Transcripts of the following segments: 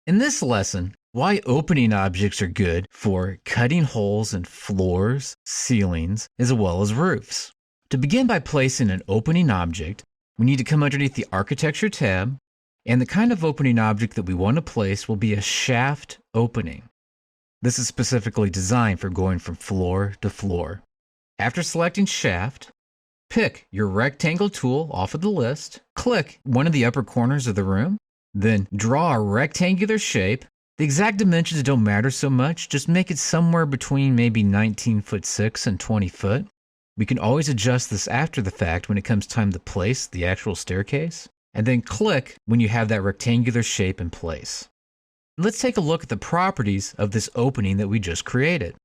In this lesson, why opening objects are good for cutting holes in floors, ceilings, as well as roofs. To begin by placing an opening object, we need to come underneath the Architecture tab, and the kind of opening object that we want to place will be a shaft opening. This is specifically designed for going from floor to floor. After selecting shaft, pick your rectangle tool off of the list, click one of the upper corners of the room, then draw a rectangular shape. The exact dimensions don't matter so much, just make it somewhere between maybe 19'6" and 20 foot. We can always adjust this after the fact when it comes time to place the actual staircase, and then click when you have that rectangular shape in place. Let's take a look at the properties of this opening that we just created.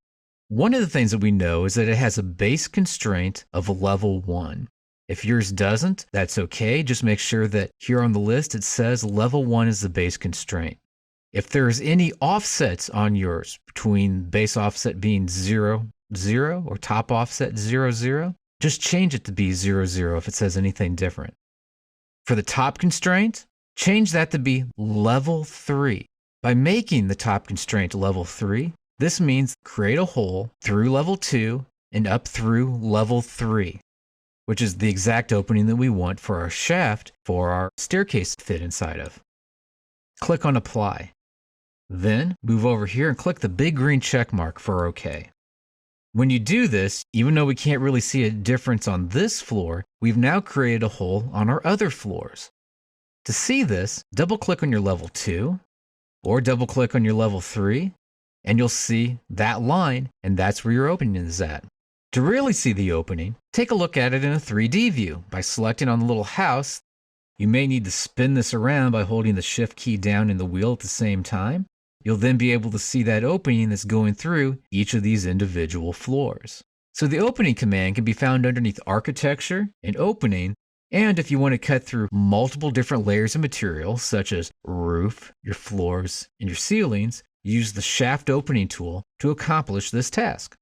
One of the things that we know is that it has a base constraint of level 1. If yours doesn't, that's okay. Just make sure that here on the list it says level 1 is the base constraint. If there's any offsets on yours, between base offset being 0, 0 or top offset 0, 0, just change it to be 0, 0 if it says anything different. For the top constraint, change that to be level 3. By making the top constraint level 3, this means create a hole through level 2 and up through level 3, which is the exact opening that we want for our shaft for our staircase to fit inside of. Click on Apply. Then move over here and click the big green check mark for OK. When you do this, even though we can't really see a difference on this floor, we've now created a hole on our other floors. To see this, double click on your level 2 or double click on your level 3 and you'll see that line, and that's where your opening is at. To really see the opening, take a look at it in a 3D view by selecting on the little house. You may need to spin this around by holding the Shift key down in the wheel at the same time. You'll then be able to see that opening that's going through each of these individual floors. So the opening command can be found underneath Architecture and Opening, and if you want to cut through multiple different layers of material, such as roof, your floors, and your ceilings, use the shaft opening tool to accomplish this task.